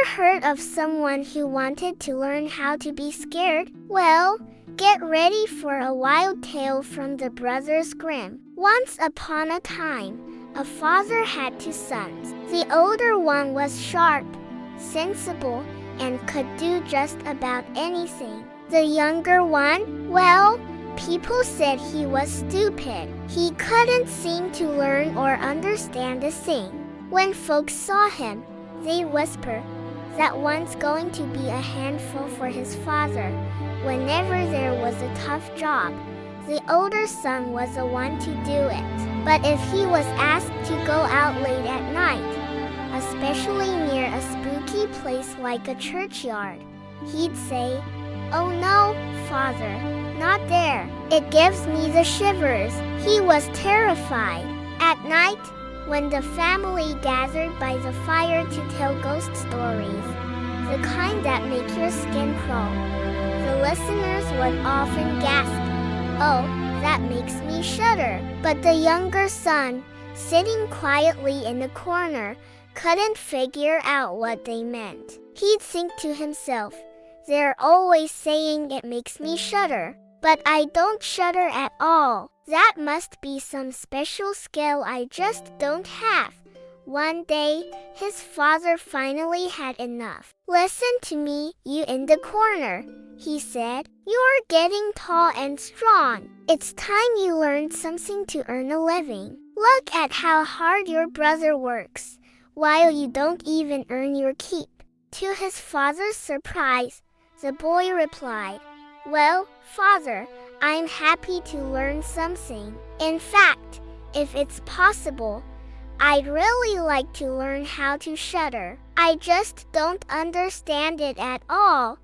heard of someone who wanted to learn how to be scared? Well, get ready for a wild tale from the Brothers Grimm. Once upon a time, a father had two sons. The older one was sharp, sensible, and could do just about anything. The younger one, well, people said he was stupid. He couldn't seem to learn or understand a thing. When folks saw him, they whispered, "That one's going to be a handful for his father." Whenever there was a tough job, the older son was the one to do it. But if he was asked to go out late at night, especially near a spooky place like a churchyard, he'd say, "Oh no, father, not there. It gives me the shivers." He was terrified. At night, when the family gathered by the fire to tell ghost stories, the kind that make your skin crawl, the listeners would often gasp, "Oh, that makes me shudder." But the younger son, sitting quietly in the corner, couldn't figure out what they meant. He'd think to himself, "They're always saying it makes me shudder, but I don't shudder at all. That must be some special skill I just don't have." One day, his father finally had enough. "Listen to me, you in the corner," he said. "You're getting tall and strong. It's time you learned something to earn a living. Look at how hard your brother works, while you don't even earn your keep." To his father's surprise, the boy replied, "Well, father, I'm happy to learn something. In fact, if it's possible, I'd really like to learn how to shudder. I just don't understand it at all."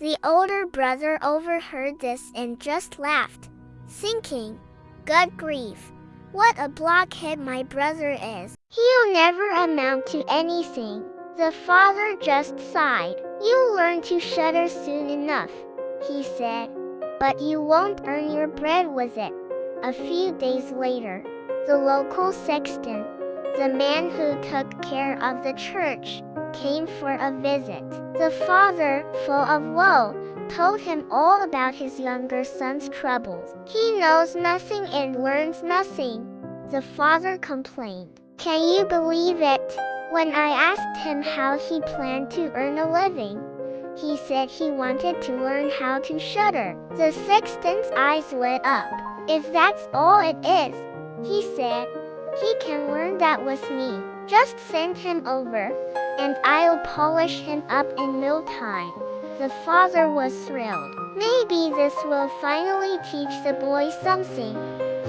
The older brother overheard this and just laughed, thinking, "Good grief, what a blockhead my brother is. He'll never amount to anything." The father just sighed. "You'll learn to shudder soon enough," he said, "but you won't earn your bread with it." A few days later, the local sexton, the man who took care of the church, came for a visit. The father, full of woe, told him all about his younger son's troubles. "He knows nothing and learns nothing," the father complained. "Can you believe it? When I asked him how he planned to earn a living, he said he wanted to learn how to shudder." The sexton's eyes lit up. "If that's all it is," he said, "he can learn that with me. Just send him over, and I'll polish him up in no time." The father was thrilled. "Maybe this will finally teach the boy something,"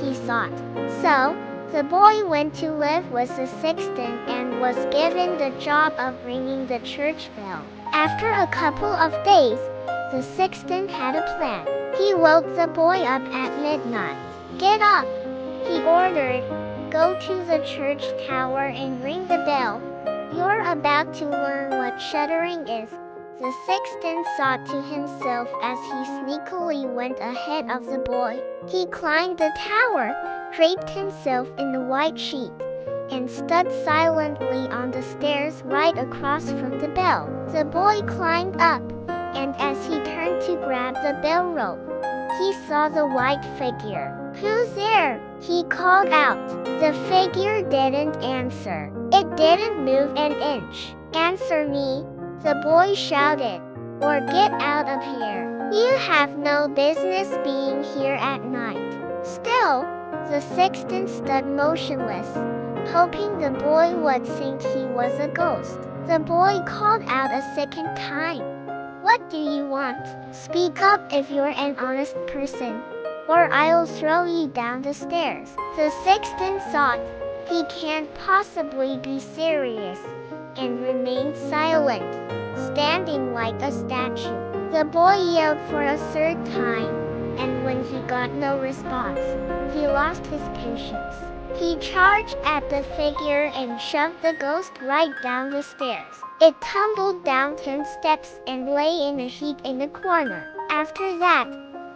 he thought. So, the boy went to live with the sexton and was given the job of ringing the church bell. After a couple of days, the sexton had a plan. He woke the boy up at midnight. "Get up," he ordered. "Go to the church tower and ring the bell. You're about to learn what shuddering is." The sexton thought to himself as he sneakily went ahead of the boy. He climbed the tower, draped himself in the white sheet, and stood silently on the stairs right across from the bell. The boy climbed up, and as he turned to grab the bell rope, he saw the white figure. "Who's there?" he called out. The figure didn't answer. It didn't move an inch. "Answer me," the boy shouted, "or get out of here. You have no business being here at night." Still, the sexton stood motionless, hoping the boy would think he was a ghost. The boy called out a second time. "What do you want? Speak up if you're an honest person, or I'll throw you down the stairs." The sexton thought, "He can't possibly be serious," and remained silent, standing like a statue. The boy yelled for a third time, and when he got no response, he lost his patience. He charged at the figure and shoved the ghost right down the stairs. It tumbled down 10 steps and lay in a heap in the corner. After that,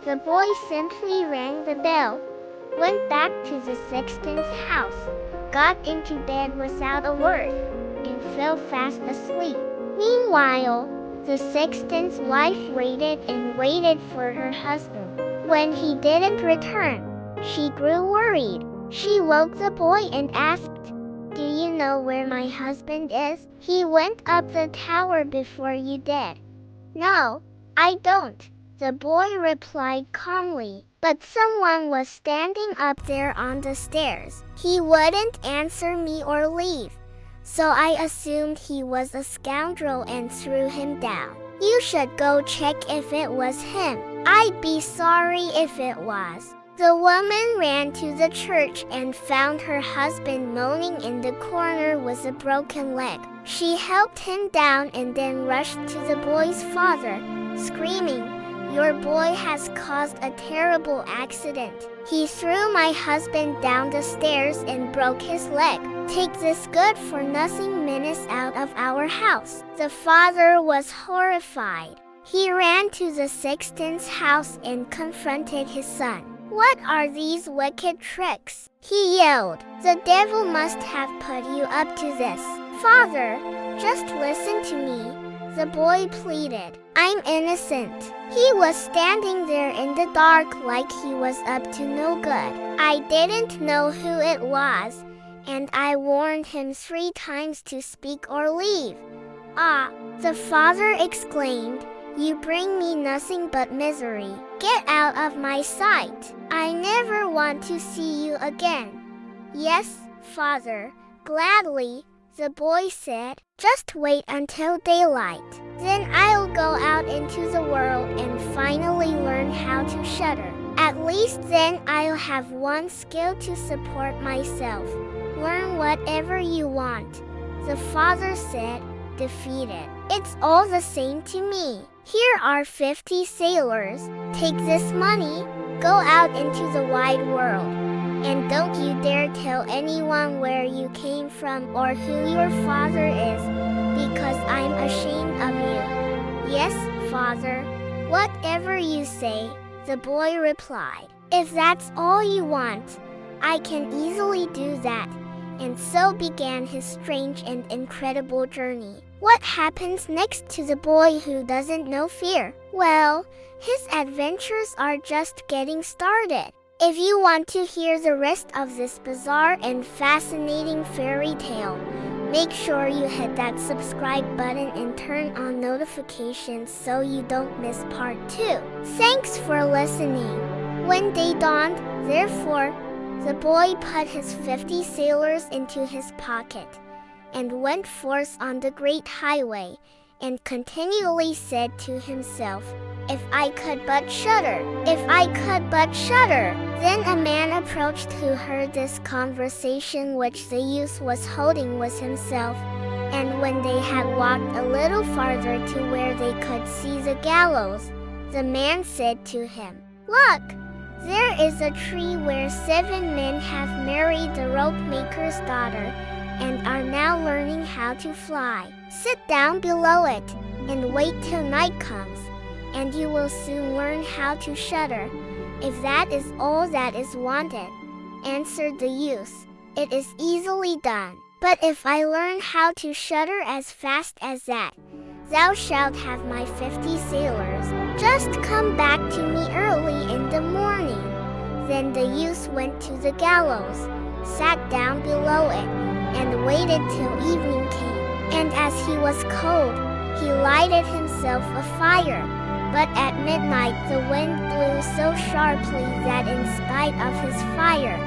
the boy simply rang the bell, went back to the sexton's house, got into bed without a word, and fell fast asleep. Meanwhile, Meanwhile, the sexton's wife waited and waited for her husband. When he didn't return, she grew worried. She woke the boy and asked, "Do you know where my husband is? He went up the tower before you did." "No, I don't," the boy replied calmly. "But someone was standing up there on the stairs. He wouldn't answer me or leave. So I assumed he was a scoundrel and threw him down. You should go check if it was him. I'd be sorry if it was." The woman ran to the church and found her husband moaning in the corner with a broken leg. She helped him down and then rushed to the boy's father, screaming, "Your boy has caused a terrible accident. He threw my husband down the stairs and broke his leg. Take this good-for-nothing menace out of our house." The father was horrified. He ran to the sexton's house and confronted his son. "What are these wicked tricks?" he yelled. "The devil must have put you up to this." "Father, just listen to me," the boy pleaded. "I'm innocent. He was standing there in the dark like he was up to no good. I didn't know who it was, and I warned him 3 times to speak or leave." "Ah," the father exclaimed, "you bring me nothing but misery. Get out of my sight. I never want to see you again." "Yes, father, gladly," the boy said. "Just wait until daylight. Then I'll go out into the world and finally learn how to shudder. At least then I'll have one skill to support myself. Learn whatever you want," the father said, defeated. "It's all the same to me. Here are 50 sailors. Take this money, go out into the wide world, and don't you dare tell anyone where you came from or who your father is, because I'm ashamed of you." "Yes, father, whatever you say," the boy replied. "If that's all you want, I can easily do that." And so began his strange and incredible journey. What happens next to the boy who doesn't know fear? Well, his adventures are just getting started. If you want to hear the rest of this bizarre and fascinating fairy tale, make sure you hit that subscribe button and turn on notifications so you don't miss part 2. Thanks for listening. When day dawned, therefore, the boy put his 50 sailors into his pocket and went forth on the great highway, and continually said to himself, "If I could but shudder! If I could but shudder!" Then a man approached who heard this conversation which the youth was holding with himself, and when they had walked a little farther to where they could see the gallows, the man said to him, "Look! There is a tree where 7 men have married the rope-maker's daughter, and are now learning how to fly. Sit down below it, and wait till night comes, and you will soon learn how to shudder. If that is all that is wanted," answered the youth, "it is easily done. But if I learn how to shudder as fast as that, thou shalt have my 50 sailors. Just come back to me early in the morning." Then the youth went to the gallows, sat down below it, and waited till evening came. And as he was cold, he lighted himself a fire. But at midnight the wind blew so sharply that in spite of his fire,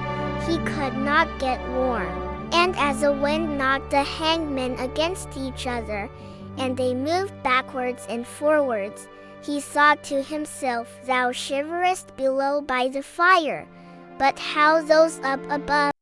he could not get warm. And as the wind knocked the hangmen against each other, and they moved backwards and forwards, he thought to himself, "Thou shiverest below by the fire, but how those up above?"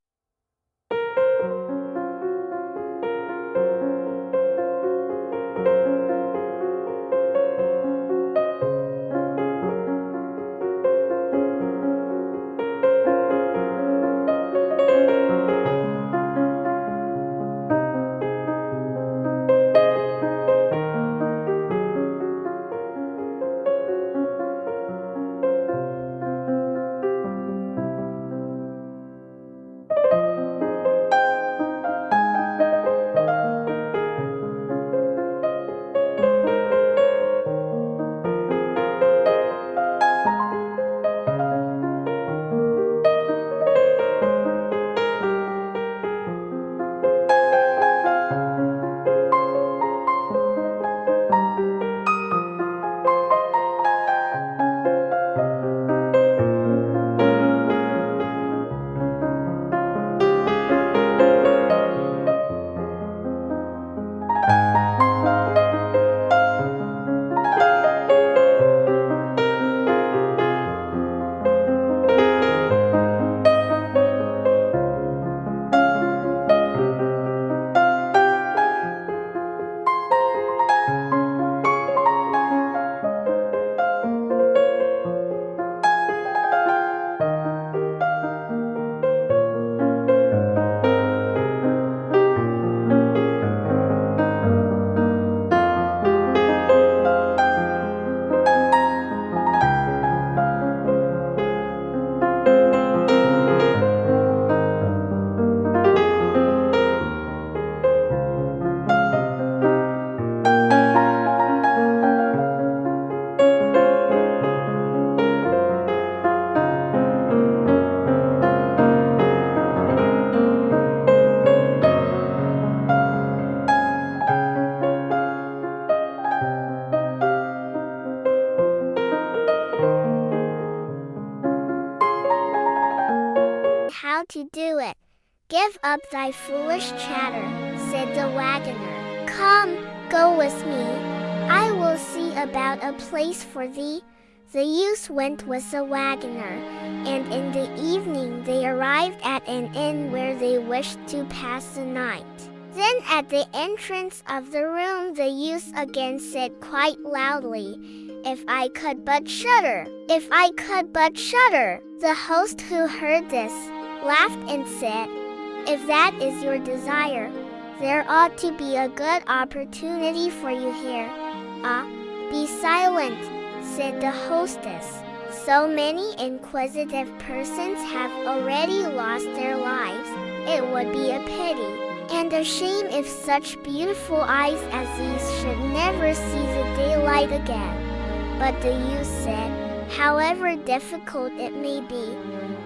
to do it. Give up thy foolish chatter, said the wagoner. Come, go with me. I will see about a place for thee. The youth went with the wagoner, and in the evening they arrived at an inn where they wished to pass the night. Then at the entrance of the room the youth again said quite loudly, "If I could but shudder! If I could but shudder!" The host, who heard this, laughed and said, "If that is your desire, there ought to be a good opportunity for you here." "Ah, be silent," said the hostess. "So many inquisitive persons have already lost their lives. It would be a pity and a shame if such beautiful eyes as these should never see the daylight again." But the youth said, "However difficult it may be,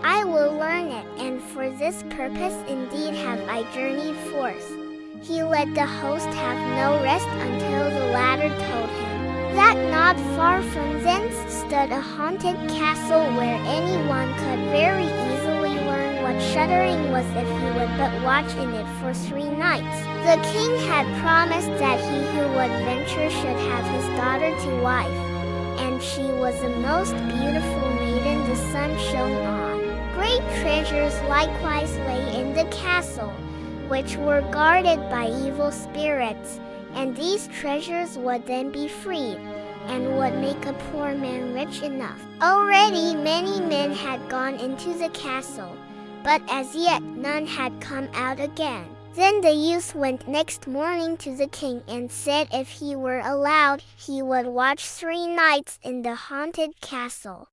I will learn it, and for this purpose indeed have I journeyed forth." He let the host have no rest until the latter told him that not far from thence stood a haunted castle where anyone could very easily learn what shuddering was if he would but watch in it for 3 nights. The king had promised that he who would venture should have his daughter to wife, and she was a most beautiful maiden the sun shone on. Great treasures likewise lay in the castle, which were guarded by evil spirits, and these treasures would then be freed, and would make a poor man rich enough. Already many men had gone into the castle, but as yet none had come out again. Then the youth went next morning to the king and said if he were allowed, he would watch 3 nights in the haunted castle.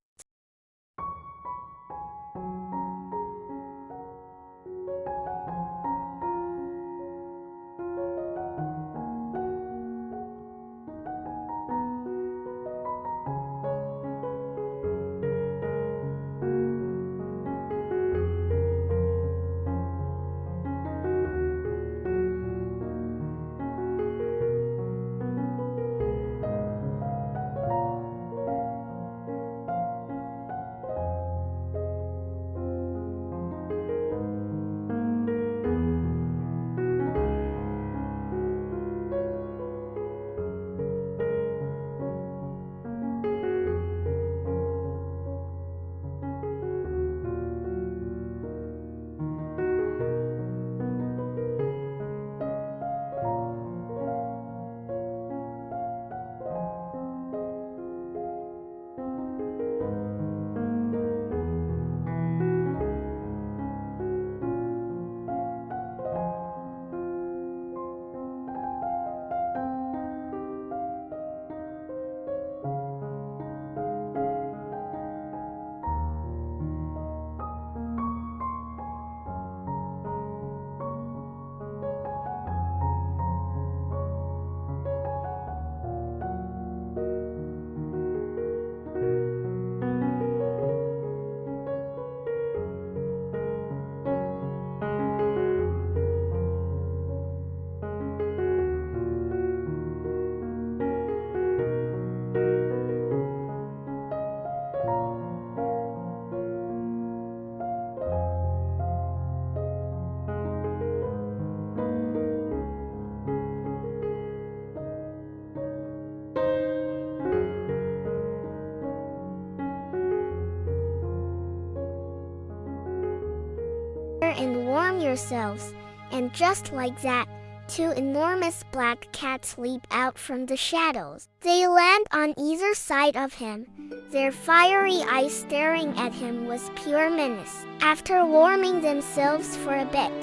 And warm yourselves." And just like that, 2 enormous black cats leap out from the shadows. They land on either side of him, their fiery eyes staring at him with pure menace. After warming themselves for a bit,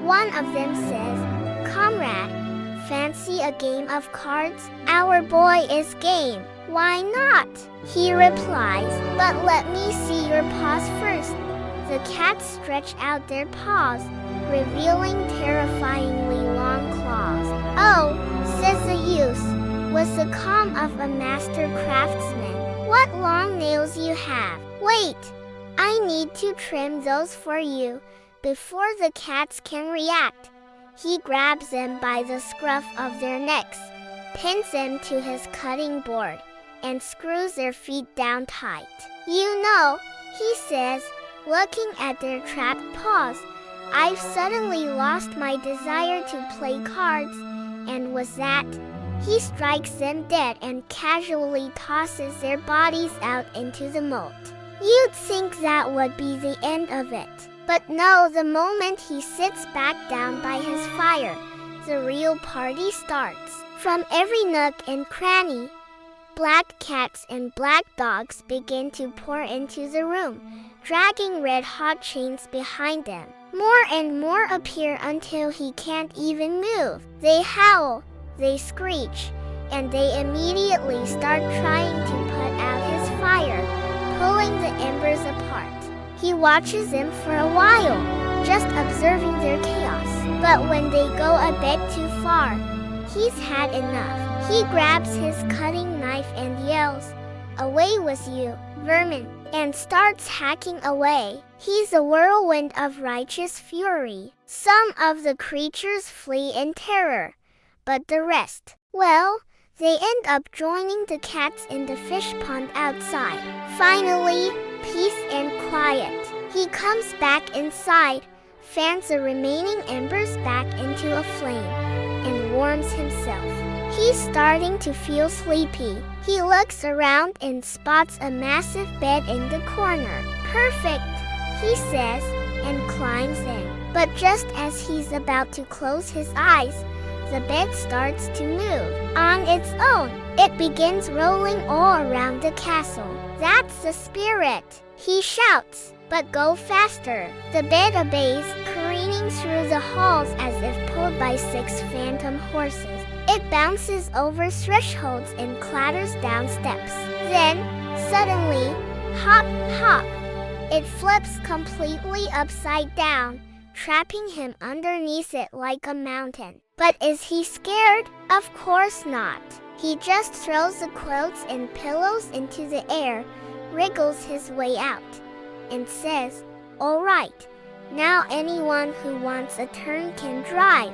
one of them says, "Comrade, fancy a game of cards? Our boy is game." "Why not?" he replies, "but let me see your paws first." The cats stretch out their paws, revealing terrifyingly long claws. "Oh," says the youth, with the calm of a master craftsman, "what long nails you have! Wait, I need to trim those for you, before the cats can react." He grabs them by the scruff of their necks, pins them to his cutting board, and screws their feet down tight. "You know," he says, looking at their trapped paws. I've suddenly lost my desire to play cards, and was that? He strikes them dead and casually tosses their bodies out into the moat. You'd think that would be the end of it. But no, the moment he sits back down by his fire, the real party starts. From every nook and cranny, black cats and black dogs begin to pour into the room, dragging red-hot chains behind them. More and more appear until he can't even move. They howl, they screech, and they immediately start trying to put out his fire, pulling the embers apart. He watches them for a while, just observing their chaos. But when they go a bit too far, he's had enough. He grabs his cutting knife and yells, "Away with you, vermin!" and starts hacking away. He's a whirlwind of righteous fury. Some of the creatures flee in terror, but the rest, well, they end up joining the cats in the fish pond outside. Finally, peace and quiet. He comes back inside, fans the remaining embers back into a flame, and warms himself. He's starting to feel sleepy. He looks around and spots a massive bed in the corner. "Perfect," he says, and climbs in. But just as he's about to close his eyes, the bed starts to move. On its own, it begins rolling all around the castle. "That's the spirit," he shouts. "But go faster." The bed obeys, careening through the halls as if pulled by 6 phantom horses. It bounces over thresholds and clatters down steps. Then, suddenly, hop, hop, it flips completely upside down, trapping him underneath it like a mountain. But is he scared? Of course not. He just throws the quilts and pillows into the air, wriggles his way out, and says, "All right, now anyone who wants a turn can drive."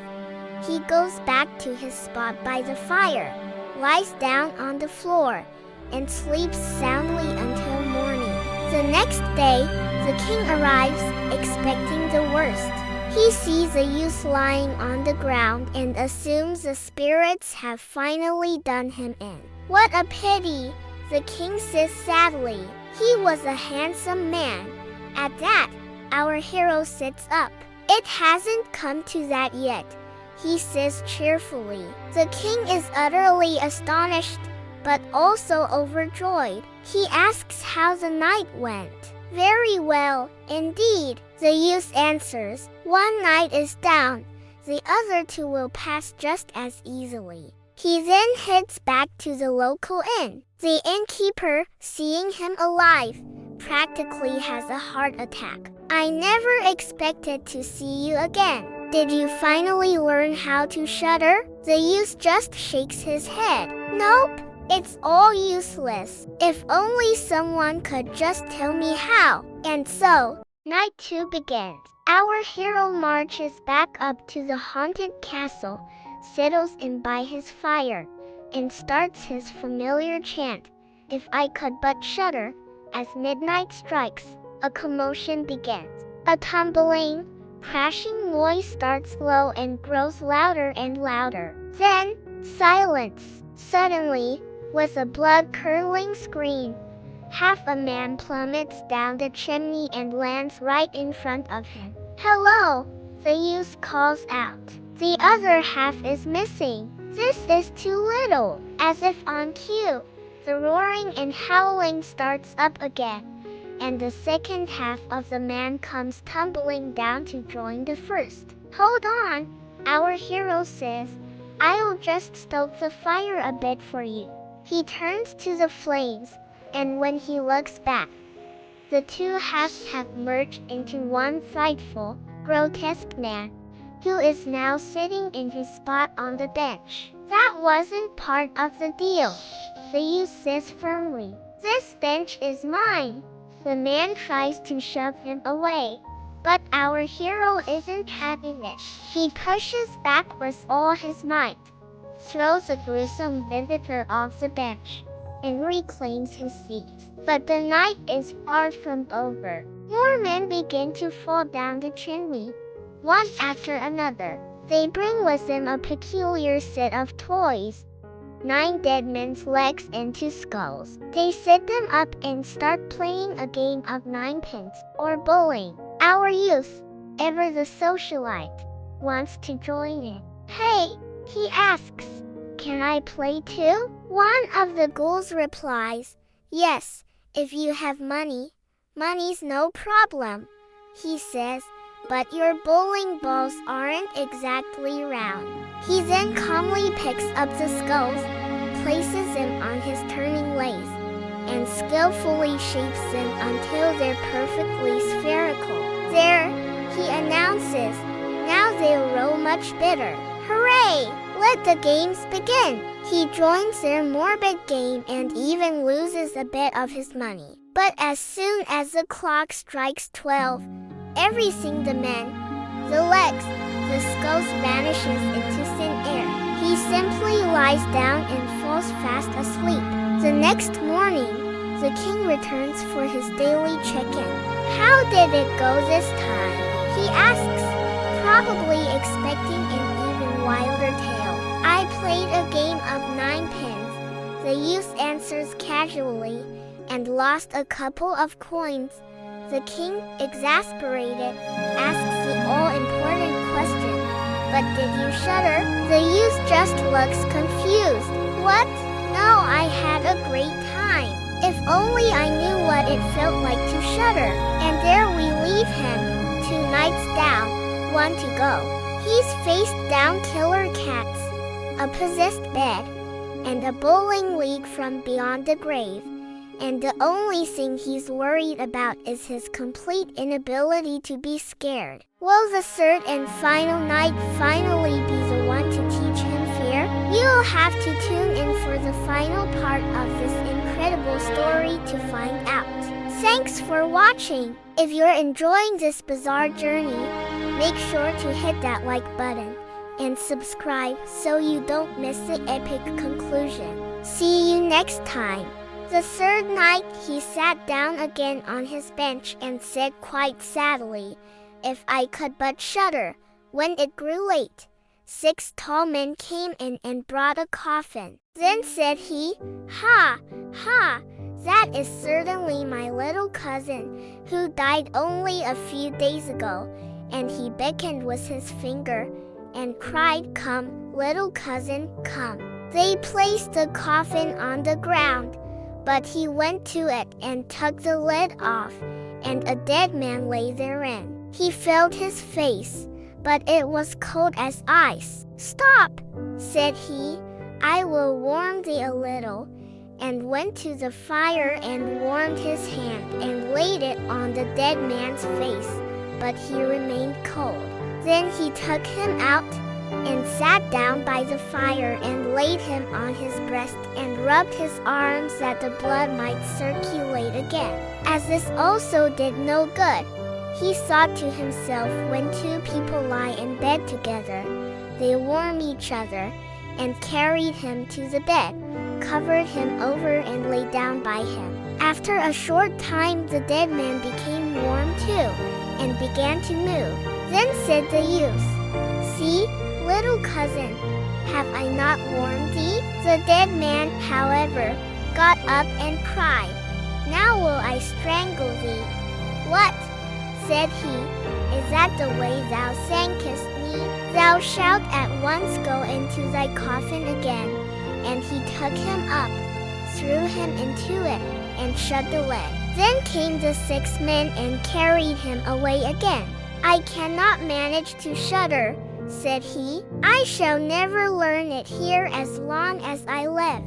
He goes back to his spot by the fire, lies down on the floor, and sleeps soundly until morning. The next day, the king arrives, expecting the worst. He sees a youth lying on the ground and assumes the spirits have finally done him in. "What a pity," the king says sadly. "He was a handsome man." At that, our hero sits up. "It hasn't come to that yet," he says cheerfully. The king is utterly astonished, but also overjoyed. He asks how the night went. "Very well, indeed," the youth answers. "One night is down, the other 2 will pass just as easily." He then heads back to the local inn. The innkeeper, seeing him alive, practically has a heart attack. "I never expected to see you again. Did you finally learn how to shudder?" The youth just shakes his head. "Nope, it's all useless. If only someone could just tell me how." And so, night 2 begins. Our hero marches back up to the haunted castle, settles in by his fire, and starts his familiar chant, "If I could but shudder." As midnight strikes, a commotion begins. A tumbling, crashing noise starts low and grows louder and louder. Then, silence. Suddenly, with a blood-curdling scream, half a man plummets down the chimney and lands right in front of him. "Hello," the youth calls out. "The other half is missing. This is too little." As if on cue, the roaring and howling starts up again, and the second half of the man comes tumbling down to join the first. "Hold on," our hero says. "I'll just stoke the fire a bit for you." He turns to the flames, and when he looks back, the 2 halves have merged into one frightful, grotesque man, who is now sitting in his spot on the bench. "That wasn't part of the deal," the youth says firmly. "This bench is mine." The man tries to shove him away, but our hero isn't having it. He pushes back with all his might, throws a gruesome visitor off the bench, and reclaims his seat. But the night is far from over. More men begin to fall down the chimney, one after another. They bring with them a peculiar set of toys, 9 dead men's legs and 2 skulls. They set them up and start playing a game of 9 pins, or bowling. Our youth, ever the socialite, wants to join in. Hey, he asks, can I play too? One of the ghouls replies, yes, if you have money. Money's no problem, he says, but your bowling balls aren't exactly round. He then calmly picks up the skulls, places them on his turning lathe, and skillfully shapes them until they're perfectly spherical. There, he announces, now they'll roll much better. Hooray! Let the games begin! He joins their morbid game and even loses a bit of his money. But as soon as the clock strikes 12, everything the men, the legs, the skulls vanishes into thin air. He simply lies down and falls fast asleep. The next morning, the king returns for his daily check-in. How did it go this time? He asks, probably expecting an even wilder tale. I played a game of 9 pins, the youth answers casually, and lost a couple of coins. The king, exasperated, asks the all-important question, but did you shudder? The youth just looks confused. What? No, I had a great time. If only I knew what it felt like to shudder. And there we leave him, 2 nights down, 1 to go. He's faced down killer cats, a possessed bed, and a bowling league from beyond the grave. And the only thing he's worried about is his complete inability to be scared. Will the third and final night finally be the one to teach him fear? You'll have to tune in for the final part of this incredible story to find out. Thanks for watching. If you're enjoying this bizarre journey, make sure to hit that like button and subscribe so you don't miss the epic conclusion. See you next time. The third night he sat down again on his bench and said quite sadly, if I could but shudder. When it grew late, 6 tall men came in and brought a coffin. Then said he, ha, ha, that is certainly my little cousin, who died only a few days ago. And he beckoned with his finger and cried, come, little cousin, come. They placed the coffin on the ground, but he went to it and took the lid off, and a dead man lay therein. He felt his face, but it was cold as ice. Stop, said he, I will warm thee a little, and went to the fire and warmed his hand and laid it on the dead man's face, but he remained cold. Then he took him out and sat down by the fire and laid him on his breast and rubbed his arms that the blood might circulate again. As this also did no good, he thought to himself, when 2 people lie in bed together, they warm each other, and carried him to the bed, covered him over and lay down by him. After a short time the dead man became warm too, and began to move. Then said the youth, see, little cousin, have I not warned thee? The dead man, however, got up and cried, now will I strangle thee. What? Said he, is that the way thou thankest me? Thou shalt at once go into thy coffin again. And he took him up, threw him into it, and shut the lid. Then came the 6 men and carried him away again. I cannot manage to shudder, said he. I shall never learn it here as long as I live.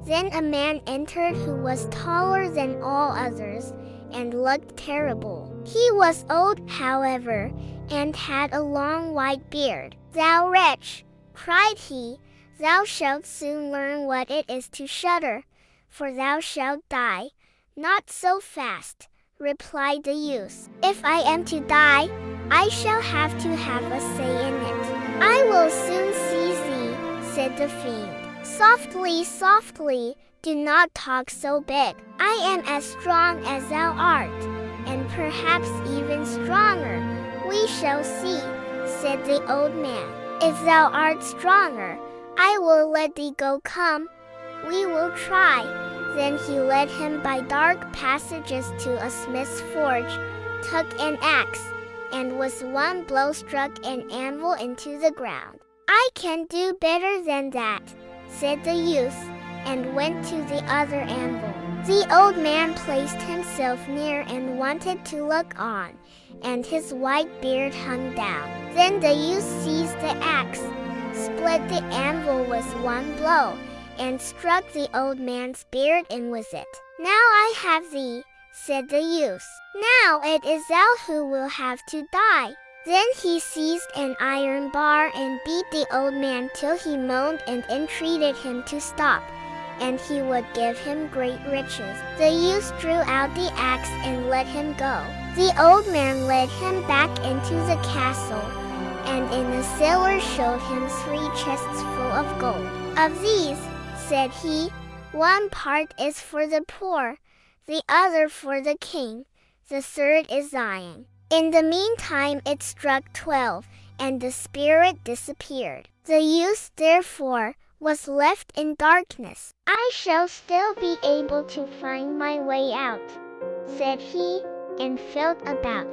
Then a man entered who was taller than all others, and looked terrible. He was old, however, and had a long white beard. Thou wretch, cried he, thou shalt soon learn what it is to shudder, for thou shalt die. Not so fast, replied the youth. If I am to die, I shall have to have a say in it. I will soon seize thee, said the fiend. Softly, softly, do not talk so big. I am as strong as thou art. and perhaps even stronger. We shall see, said the old man. If thou art stronger, I will let thee go. Come, we will try. Then he led him by dark passages to a smith's forge, took an axe, and with one blow struck an anvil into the ground. I can do better than that, said the youth, and went to the other anvil. The old man placed himself near and wanted to look on, and his white beard hung down. Then the youth seized the axe, split the anvil with one blow, and struck the old man's beard in with it. Now I have thee, said the youth. Now it is thou who will have to die. Then he seized an iron bar and beat the old man till he moaned and entreated him to stop, and he would give him great riches. The youth drew out the axe and let him go. The old man led him back into the castle, and in the cellar showed him 3 chests full of gold. Of these, said he, one part is for the poor, the other for the king, the third is thine. In the meantime it struck 12, and the spirit disappeared. The youth, therefore, was left in darkness. I shall still be able to find my way out, said he, and felt about,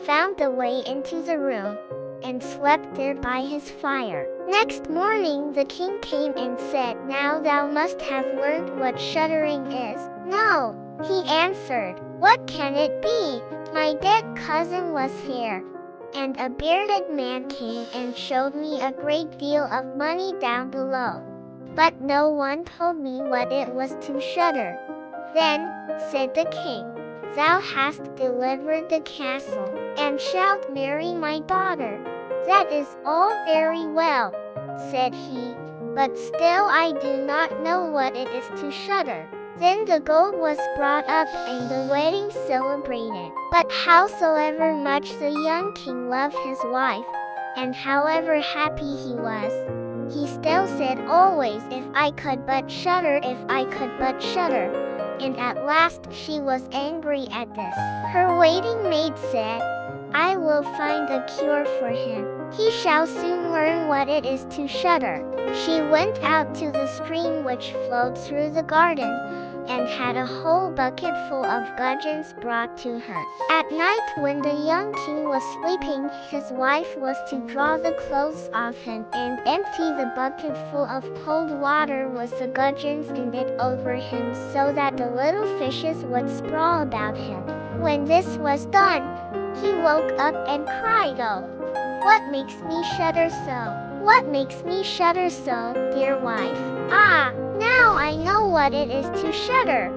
found the way into the room, and slept there by his fire. Next morning the king came and said, Now thou must have learned what shuddering is. No, he answered. What can it be? My dead cousin was here, and a bearded man came and showed me a great deal of money down below. But no one told me what it was to shudder. Then, said the king, thou hast delivered the castle, and shalt marry my daughter. That is all very well, said he, but still I do not know what it is to shudder. Then the gold was brought up and the wedding celebrated. But howsoever much the young king loved his wife, and however happy he was, he still said always, if I could but shudder, if I could but shudder. And at last she was angry at this. Her waiting maid said, I will find a cure for him. He shall soon learn what it is to shudder. She went out to the stream which flowed through the garden, and had a whole bucket full of gudgeons brought to her. At night when the young king was sleeping, his wife was to draw the clothes off him and empty the bucket full of cold water with the gudgeons in it over him, so that the little fishes would sprawl about him. When this was done, he woke up and cried, Oh, what makes me shudder so? What makes me shudder so, dear wife? Ah, now I know what it is to shudder.